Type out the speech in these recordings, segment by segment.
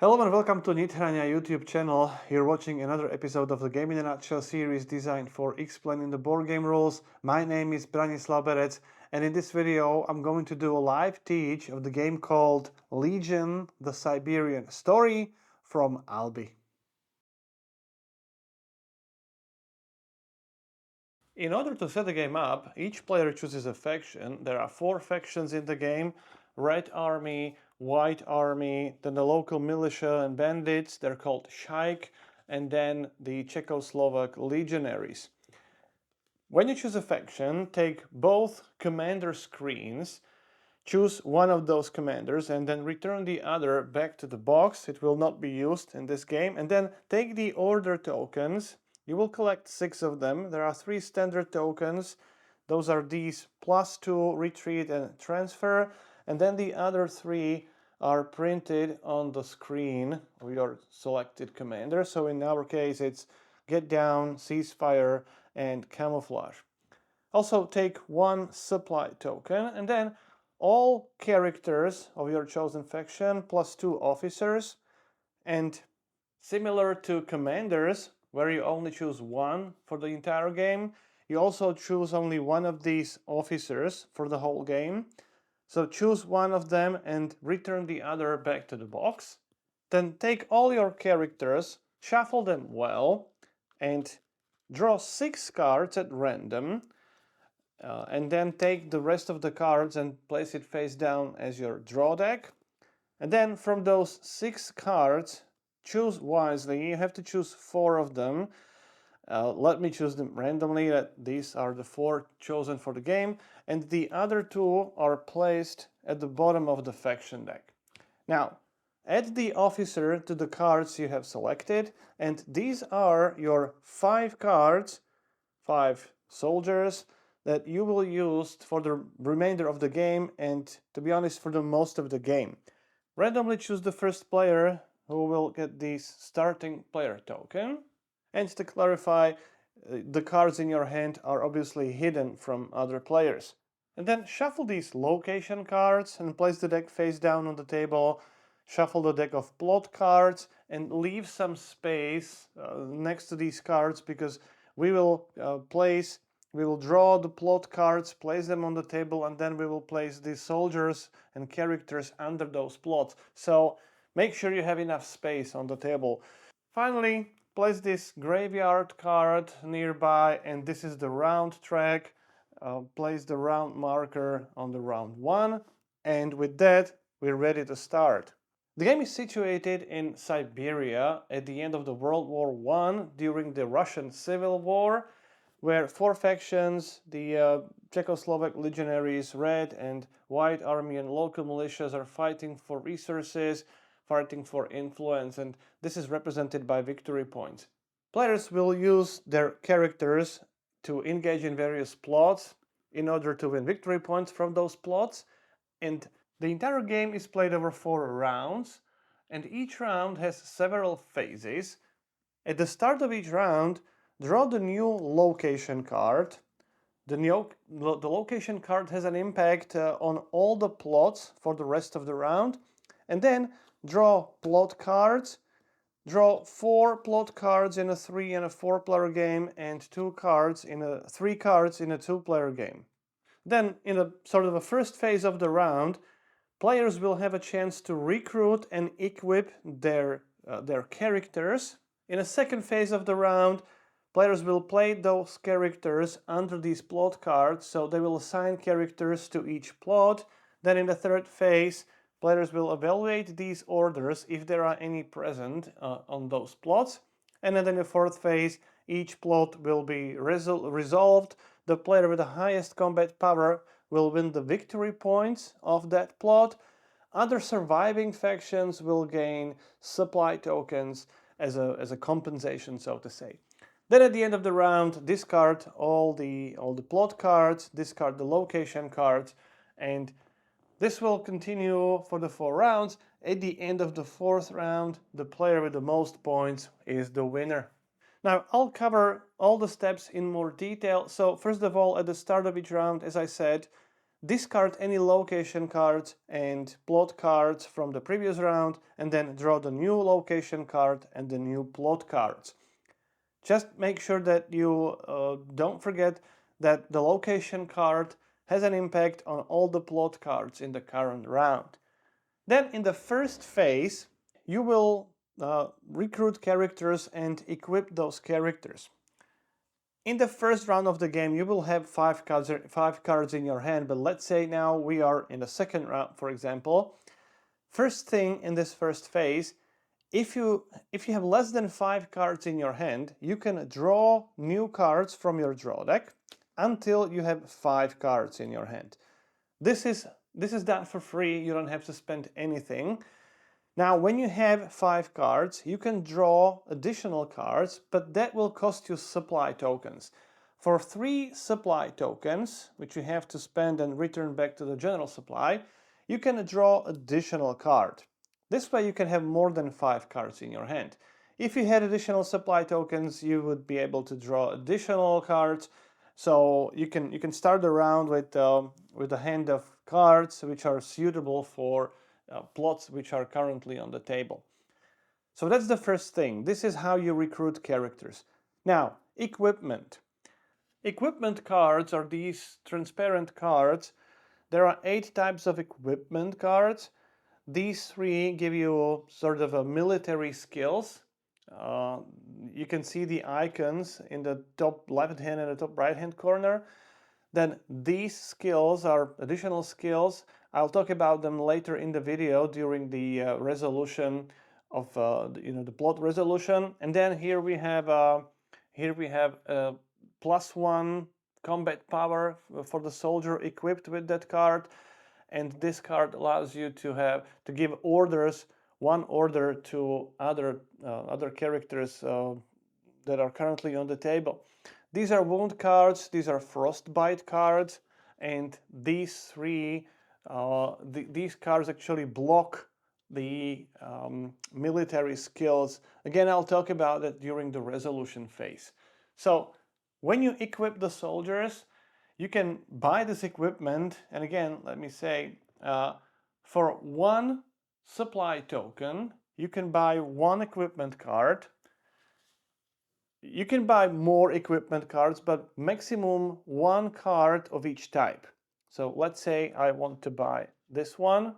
Hello and welcome to Nithrania YouTube channel. You're watching another episode of the Game in a Nutshell series designed for explaining the board game rules. My name is Branislav Berec, and in this video I'm going to do a live teach of the game called Legion, the Siberian Story from Albi. In order to set the game up, each player chooses a faction. There are 4 factions in the game: Red Army, White Army, then the local militia and bandits, they're called Shaik, and then the Czechoslovak legionaries. When you choose a faction, take both commander screens, choose one of those commanders, and then return the other back to the box. It will not be used in this game. And then take the order tokens. You will collect 6 of them. There are 3 standard tokens. Those are these +2, retreat, and transfer. And then the other 3 are printed on the screen of your selected commander. So in our case, it's get down, ceasefire, and camouflage. Also take 1 supply token, and then all characters of your chosen faction +2 officers. And similar to commanders, where you only choose 1 for the entire game, you also choose only 1 of these officers for the whole game. So choose 1 of them and return the other back to the box. Then take all your characters, shuffle them well, and draw 6 cards at random. And then take the rest of the cards and place it face down as your draw deck. And then from those 6 cards, choose wisely. You have to choose 4 of them. Let me choose them randomly. These are the 4 chosen for the game. And the other 2 are placed at the bottom of the faction deck. Now, add the officer to the cards you have selected. And these are your 5 cards, 5 soldiers, that you will use for the remainder of the game and, to be honest, for the most of the game. Randomly choose the first player who will get this starting player token. And to clarify, the cards in your hand are obviously hidden from other players. And then shuffle these location cards and place the deck face down on the table. Shuffle the deck of plot cards and leave some space next to these cards, because we will draw the plot cards, place them on the table, and then we will place the soldiers and characters under those plots. So make sure you have enough space on the table. Finally, place this graveyard card nearby, and this is the round track. Place the round marker on the round 1, and with that, we're ready to start. The game is situated in Siberia at the end of the World War I, during the Russian Civil War, where 4 factions, the Czechoslovak legionaries, Red and White Army, and local militias, are fighting for resources, fighting for influence, and this is represented by victory points. Players will use their characters to engage in various plots in order to win victory points from those plots, and the entire game is played over 4 rounds, and each round has several phases. At the start of each round, draw the new location card. The location card has an impact on all the plots for the rest of the round. And then draw plot cards. Draw 4 plot cards in a 3 and a 4 player game, and 3 cards in a 2 player game. Then, in a sort of a first phase of the round, players will have a chance to recruit and equip their characters. In a second phase of the round, players will play those characters under these plot cards, so they will assign characters to each plot. Then in the third phase, players will evaluate these orders if there are any present on those plots. And then in the fourth phase, each plot will be resolved. The player with the highest combat power will win the victory points of that plot. Other surviving factions will gain supply tokens as a compensation, so to say. Then at the end of the round, discard all the plot cards, discard the location cards, and this will continue for the 4 rounds. At the end of the 4th round, the player with the most points is the winner. Now, I'll cover all the steps in more detail. So first of all, at the start of each round, as I said, discard any location cards and plot cards from the previous round, and then draw the new location card and the new plot cards. Just make sure that you don't forget that the location card has an impact on all the plot cards in the current round. Then in the first phase, you will recruit characters and equip those characters. In the first round of the game, you will have five cards in your hand, but let's say now we are in the second round, for example. First thing in this first phase, if you have less than 5 cards in your hand, you can draw new cards from your draw deck until you have 5 cards in your hand. This is done for free, you don't have to spend anything. Now, when you have 5 cards, you can draw additional cards, but that will cost you supply tokens. For 3 supply tokens, which you have to spend and return back to the general supply, you can draw additional card. This way you can have more than 5 cards in your hand. If you had additional supply tokens, you would be able to draw additional cards. So you can start the round with a hand of cards which are suitable for plots which are currently on the table. So that's the first thing. This is how you recruit characters. Now, equipment. Equipment cards are these transparent cards. There are 8 types of equipment cards. These 3 give you sort of a military skills. You can see the icons in the top left hand and the top right hand corner. Then these skills are additional skills. I'll talk about them later in the video during the resolution of the plot resolution. And then here we have +1 combat power for the soldier equipped with that card. And this card allows you to give orders, 1 order to other characters that are currently on the table. These are wound cards, these are frostbite cards, and these 3 these cards actually block the military skills. Again, I'll talk about that during the resolution phase. So when you equip the soldiers, you can buy this equipment, and again, let me say, for 1 supply token, you can buy 1 equipment card. You can buy more equipment cards, but maximum 1 card of each type. So let's say I want to buy this one.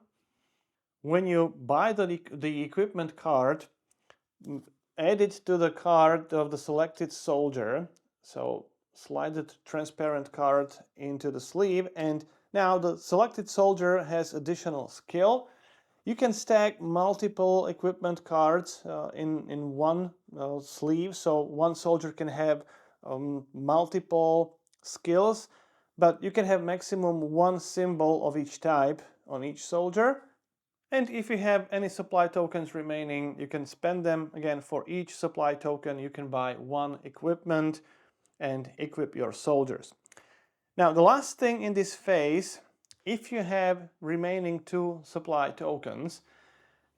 When you buy the equipment card, add it to the card of the selected soldier. So slide the transparent card into the sleeve, and now the selected soldier has additional skill. You can stack multiple equipment cards in one sleeve, so one soldier can have multiple skills, but you can have maximum 1 symbol of each type on each soldier. And if you have any supply tokens remaining, you can spend them. Again, for each supply token you can buy 1 equipment and equip your soldiers. Now, the last thing in this phase, if you have remaining 2 supply tokens,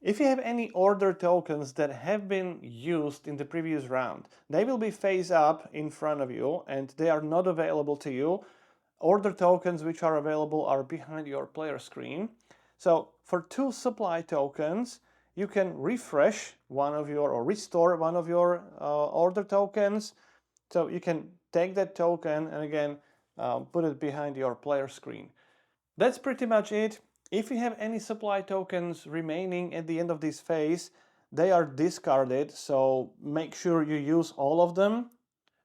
if you have any order tokens that have been used in the previous round, they will be face up in front of you and they are not available to you. Order tokens which are available are behind your player screen. So for 2 supply tokens, you can refresh or restore one of your order tokens. So you can take that token and again put it behind your player screen. That's pretty much it. If you have any supply tokens remaining at the end of this phase, they are discarded, so make sure you use all of them.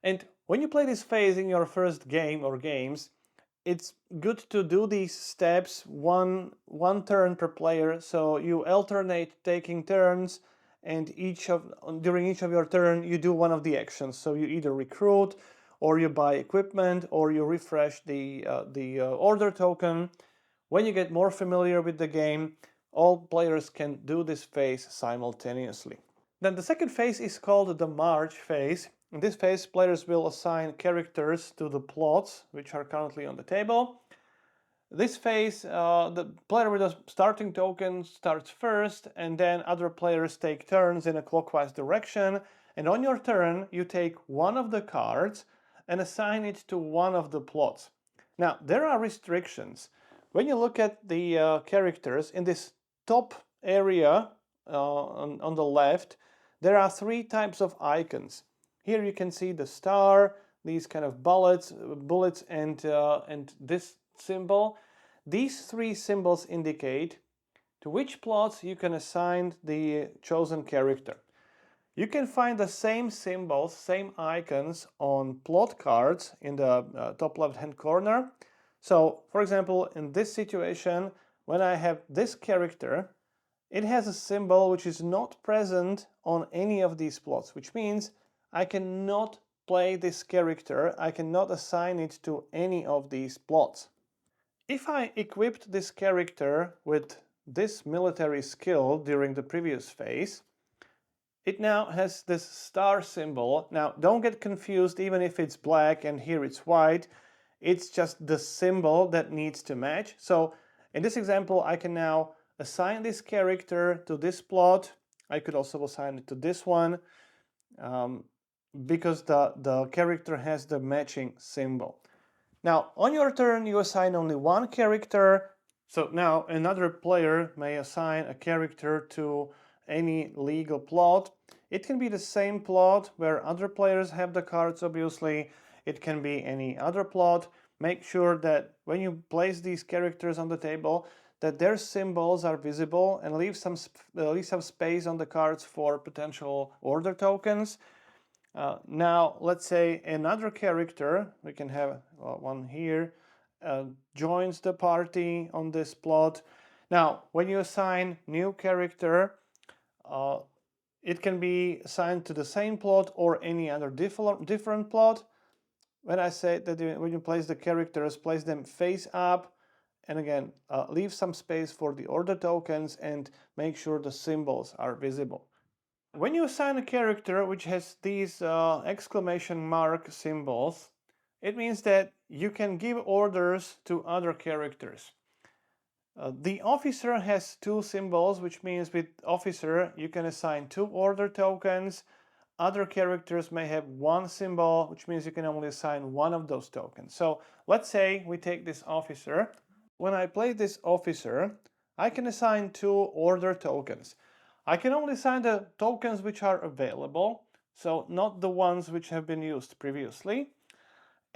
And when you play this phase in your first game or games, it's good to do these steps one turn per player, so you alternate taking turns, and during each of your turn you do one of the actions. So you either recruit, or you buy equipment, or you refresh the order token. When you get more familiar with the game, all players can do this phase simultaneously. Then the second phase is called the March phase. In this phase, players will assign characters to the plots which are currently on the table. This phase, the player with a starting token starts first, and then other players take turns in a clockwise direction. And on your turn, you take one of the cards and assign it to one of the plots. Now, there are restrictions. When you look at the characters in this top area on the left, there are three types of icons. Here you can see the star, these kind of bullets, and this symbol. These three symbols indicate to which plots you can assign the chosen character. You can find the same symbols, same icons on plot cards in the top left-hand corner. So, for example, in this situation, when I have this character, it has a symbol which is not present on any of these plots, which means I cannot play this character, I cannot assign it to any of these plots. If I equipped this character with this military skill during the previous phase, it now has this star symbol. Now, don't get confused, even if it's black and here it's white, it's just the symbol that needs to match. So in this example, I can now assign this character to this plot. I could also assign it to this one because the character has the matching symbol. Now, on your turn, you assign only one character. So now another player may assign a character to any legal plot. It can be the same plot where other players have the cards, obviously. It can be any other plot. Make sure that when you place these characters on the table, that their symbols are visible, and leave some space on the cards for potential order tokens. Now, let's say another character, we can have one here, joins the party on this plot. Now, when you assign new character, it can be assigned to the same plot or any other different plot. When I say that when you place the characters, place them face up, and again, leave some space for the order tokens and make sure the symbols are visible. When you assign a character which has these exclamation mark symbols, it means that you can give orders to other characters. The officer has two symbols, which means with officer you can assign two order tokens. Other characters may have one symbol, which means you can only assign one of those tokens. So let's say we take this officer. When I play this officer, I can assign two order tokens. I can only assign the tokens which are available, so not the ones which have been used previously.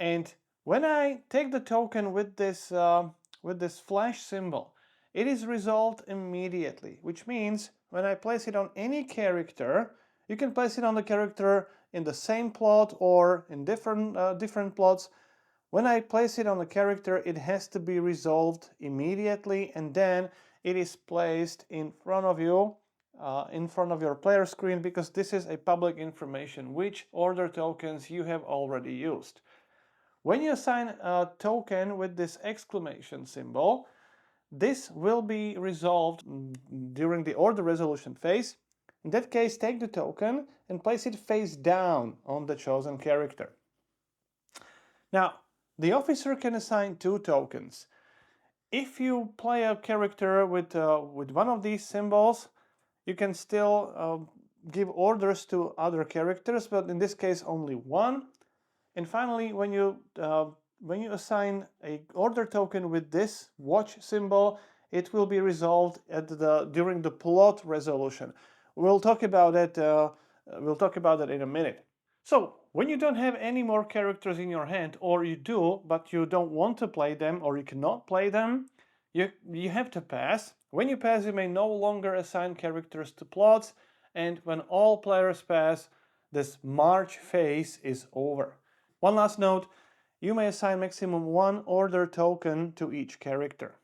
And when I take the token with this flash symbol, it is resolved immediately, which means when I place it on any character, you can place it on the character in the same plot or in different plots. When I place it on the character, it has to be resolved immediately, and then it is placed in front of you, in front of your player screen, because this is a public information which order tokens you have already used. When you assign a token with this exclamation symbol, this will be resolved during the order resolution phase. In that case, take the token and place it face down on the chosen character. Now, the officer can assign two tokens. If you play a character with one of these symbols, you can still give orders to other characters, but in this case only one. And finally, when you assign an order token with this watch symbol, it will be resolved during the plot resolution. We'll talk about it. In a minute. So when you don't have any more characters in your hand, or you do, but you don't want to play them, or you cannot play them, you have to pass. When you pass, you may no longer assign characters to plots, and when all players pass, this march phase is over. One last note, you may assign maximum one order token to each character.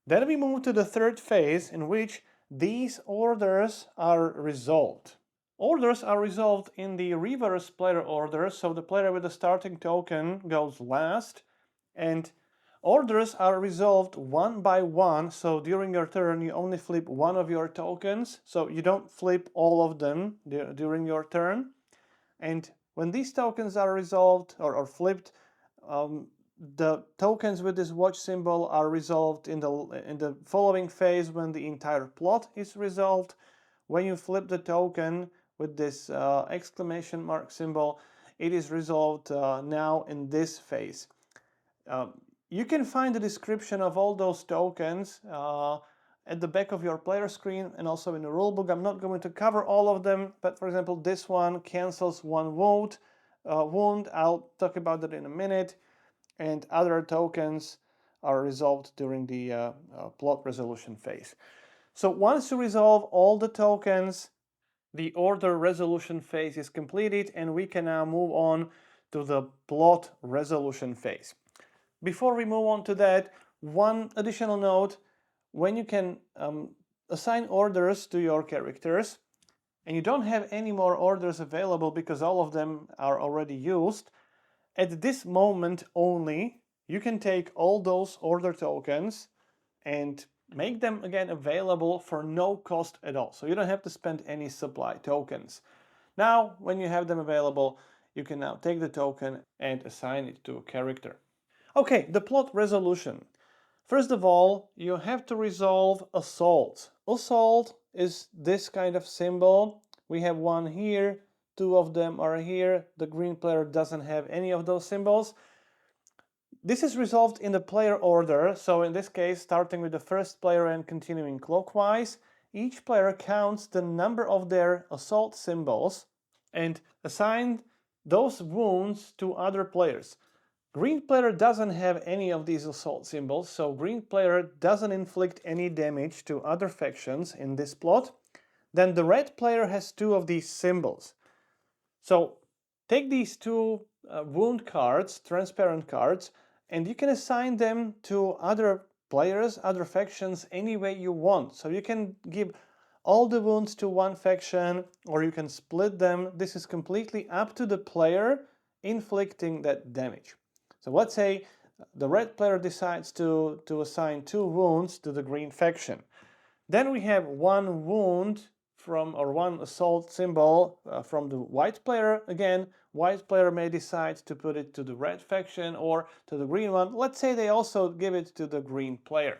Then we move to the third phase, in which these orders are resolved. Orders are resolved in the reverse player order, so the player with the starting token goes last, and orders are resolved one by one, so during your turn you only flip one of your tokens, so you don't flip all of them during your turn. And when these tokens are resolved or flipped, the tokens with this watch symbol are resolved in the following phase when the entire plot is resolved. When you flip the token with this exclamation mark symbol, it is resolved now in this phase. You can find the description of all those tokens at the back of your player screen and also in the rulebook. I'm not going to cover all of them, but for example, this one cancels one wound. I'll talk about that in a minute. And other tokens are resolved during the plot resolution phase. So once you resolve all the tokens, the order resolution phase is completed, and we can now move on to the plot resolution phase. Before we move on to that, one additional note: when you can assign orders to your characters and you don't have any more orders available because all of them are already used, at this moment only you can take all those order tokens and make them again available for no cost at all. So you don't have to spend any supply tokens. Now, when you have them available, you can now take the token and assign it to a character. Okay, the plot resolution. First of all, you have to resolve assault. Assault is this kind of symbol. We have one here, two of them are here. The green player doesn't have any of those symbols. This is resolved in the player order, so in this case, starting with the first player and continuing clockwise, each player counts the number of their assault symbols and assigns those wounds to other players. Green player doesn't have any of these assault symbols, so green player doesn't inflict any damage to other factions in this plot. Then the red player has two of these symbols. So take these two wound cards, transparent cards, and you can assign them to other players, other factions, any way you want. So you can give all the wounds to one faction, or you can split them. This is completely up to the player inflicting that damage. So let's say the red player decides to assign 2 wounds to the green faction. Then we have 1 wound from, or 1 assault symbol from the white player. Again, white player may decide to put it to the red faction or to the green one. Let's say they also give it to the green player.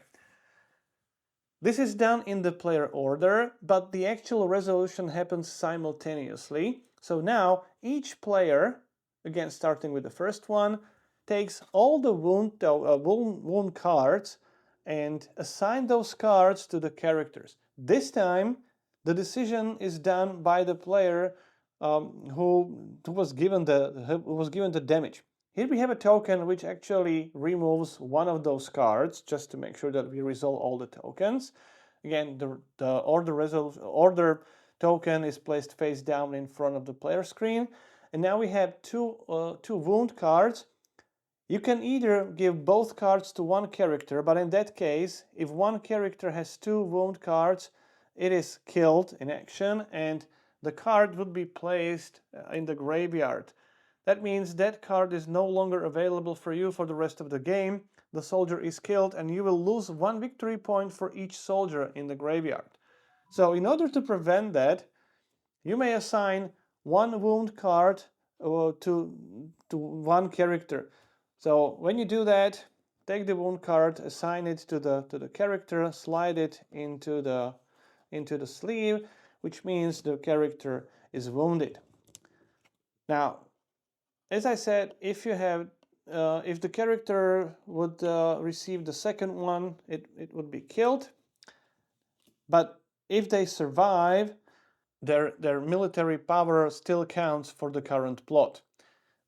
This is done in the player order, but the actual resolution happens simultaneously. So now each player, again starting with the first one, takes all the wound cards and assign those cards to the characters. This time the decision is done by the player who was given the damage. Here we have a token which actually removes one of those cards, just to make sure that we resolve all the tokens. Again, the order token is placed face down in front of the player screen. And now we have two wound cards. You can either give both cards to one character, but in that case, if one character has 2 wound cards, it is killed in action and the card would be placed in the graveyard. That means that card is no longer available for you for the rest of the game. The soldier is killed and you will lose 1 victory point for each soldier in the graveyard. So in order to prevent that, you may assign 1 wound card to one character. So when you do that, take the wound card, assign it to the character, slide it into the sleeve, which means the character is wounded. Now, as I said, if the character would receive the second one, it would be killed. But if they survive, their military power still counts for the current plot.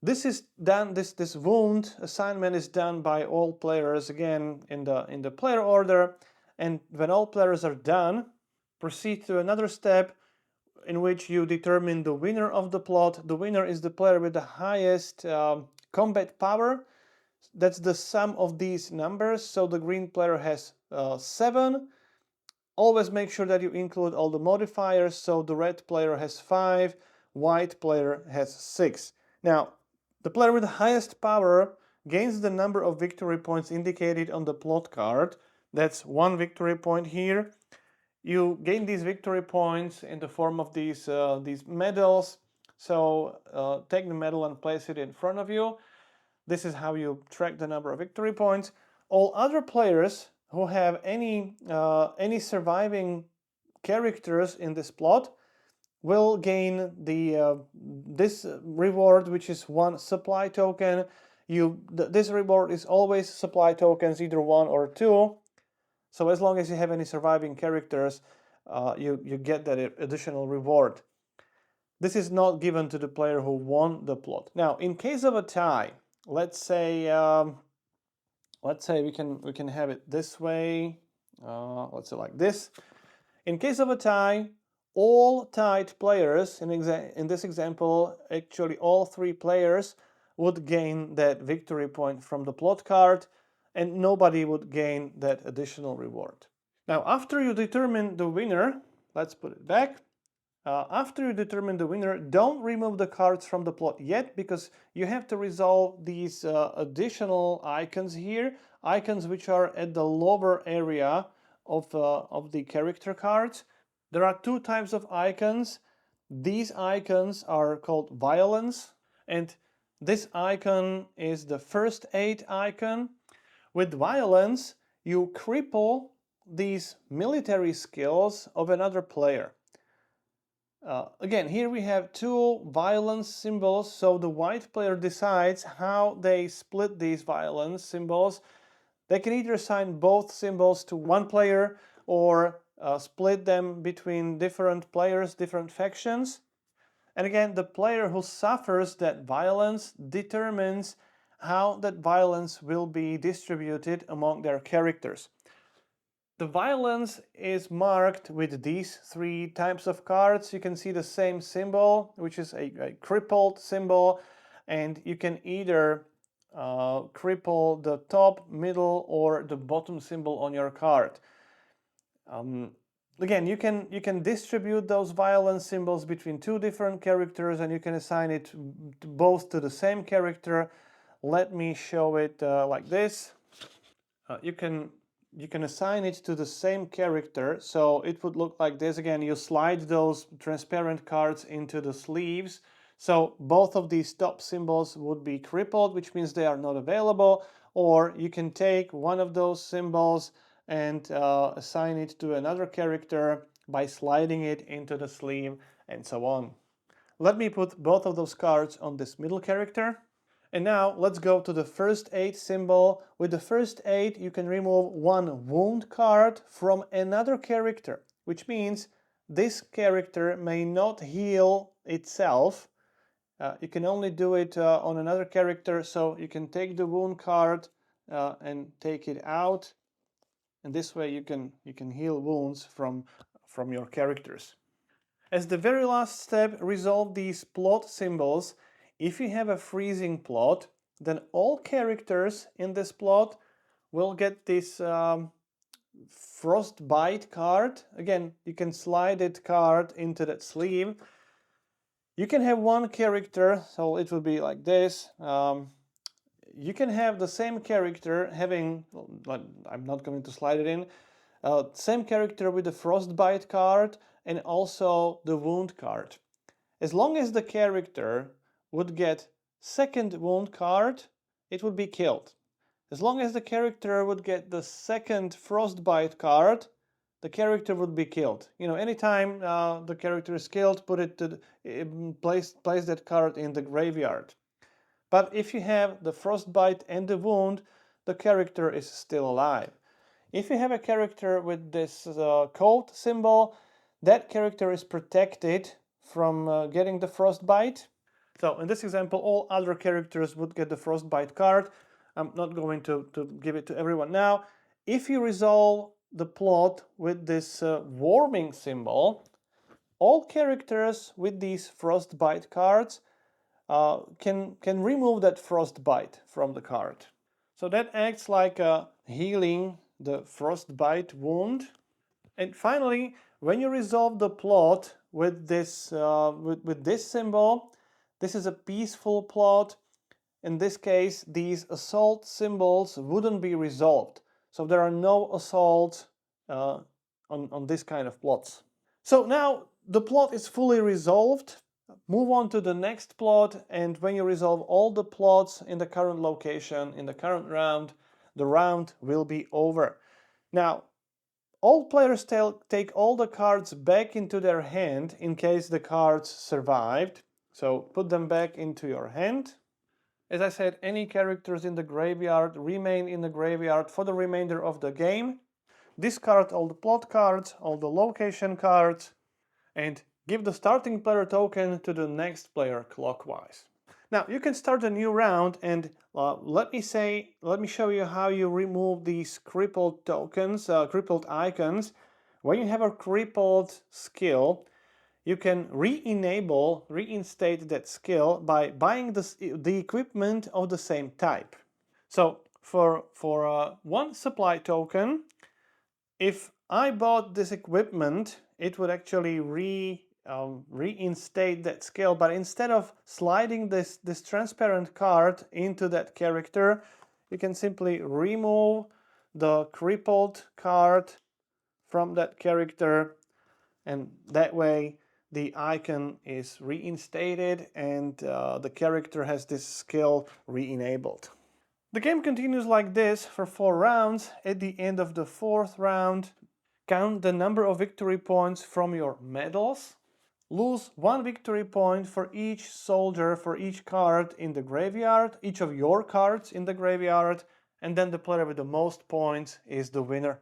This is done. This wound assignment is done by all players again in the player order, and when all players are done, proceed to another step in which you determine the winner of the plot. The winner is the player with the highest combat power. That's the sum of these numbers. So the green player has 7. Always make sure that you include all the modifiers. So the red player has 5, white player has 6. Now, the player with the highest power gains the number of victory points indicated on the plot card. That's 1 victory point here. You gain these victory points in the form of these medals. So take the medal and place it in front of you. This is how you track the number of victory points. All other players who have any surviving characters in this plot will gain this reward, which is 1 supply token. this reward is always supply tokens, either 1 or 2. So as long as you have any surviving characters, you get that additional reward. This is not given to the player who won the plot. Now, in case of a tie, let's say we can have it this way. Let's say like this. In case of a tie, all tied players, in this example, actually all 3 players would gain that victory point from the plot card, and nobody would gain that additional reward. Now, after you determine the winner, let's put it back. After you determine the winner, don't remove the cards from the plot yet, because you have to resolve these additional icons here, icons which are at the lower area of the character cards. There are 2 types of icons. These icons are called violence, and this icon is the first aid icon. With violence, you cripple these military skills of another player. Again, here we have 2 violence symbols, so the white player decides how they split these violence symbols. They can either assign both symbols to one player or split them between different players, different factions. And again, the player who suffers that violence determines how that violence will be distributed among their characters. The violence is marked with these 3 types of cards. You can see the same symbol, which is a crippled symbol, and you can either cripple the top, middle, or the bottom symbol on your card. Again, you can distribute those violence symbols between 2 different characters, and you can assign it both to the same character. Let me show it like this. You can assign it to the same character, so it would look like this. Again, you slide those transparent cards into the sleeves, so both of these top symbols would be crippled, which means they are not available. Or you can take one of those symbols and assign it to another character by sliding it into the sleeve, and so on. Let me put both of those cards on this middle character. And now let's go to the first aid symbol. With the first aid, you can remove 1 wound card from another character, which means this character may not heal itself. You can only do it on another character, so you can take the wound card and take it out, and this way you can heal wounds from your characters. As the very last step, resolve these plot symbols. If you have a freezing plot, then all characters in this plot will get this frostbite card. Again, you can slide that card into that sleeve. You can have 1 character, so it will be like this. You can have the same character having, I'm not going to slide it in, same character with the frostbite card and also the wound card. As long as the character would get second wound card, it would be killed. As long as the character would get the second frostbite card, the character would be killed. Anytime the character is killed, place that card in the graveyard. But if you have the frostbite and the wound, the character is still alive. If you have a character with this cold symbol, that character is protected from getting the frostbite. So in this example, all other characters would get the frostbite card. I'm not going to give it to everyone now. If you resolve the plot with this warming symbol, all characters with these frostbite cards can remove that frostbite from the card. So that acts like healing the frostbite wound. And finally, when you resolve the plot with this symbol, this is a peaceful plot. In this case, these assault symbols wouldn't be resolved. So there are no assaults on this kind of plots. So now the plot is fully resolved. Move on to the next plot, and when you resolve all the plots in the current location, in the current round, the round will be over. Now, all players take all the cards back into their hand in case the cards survived. So put them back into your hand. As I said, any characters in the graveyard remain in the graveyard for the remainder of the game. Discard all the plot cards, all the location cards, and give the starting player token to the next player clockwise. Now you can start a new round, and let me show you how you remove these crippled tokens, crippled icons. When you have a crippled skill, you can reinstate that skill by buying the equipment of the same type. So for one supply token, if I bought this equipment, it would actually reinstate that skill, but instead of sliding this transparent card into that character, you can simply remove the crippled card from that character, and that way the icon is reinstated and the character has this skill re-enabled. The game continues like this for 4 rounds. At the end of the 4th round, count the number of victory points from your medals. Lose 1 victory point for each soldier, for each card in the graveyard, each of your cards in the graveyard, and then the player with the most points is the winner.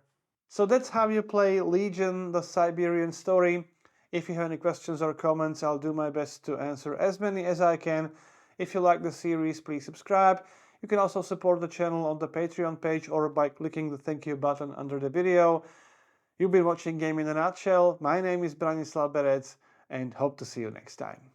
So that's how you play Legion, the Siberian Story. If you have any questions or comments, I'll do my best to answer as many as I can. If you like the series, please subscribe. You can also support the channel on the Patreon page or by clicking the thank you button under the video. You've been watching Game in a Nutshell. My name is Branislav Berec, and hope to see you next time.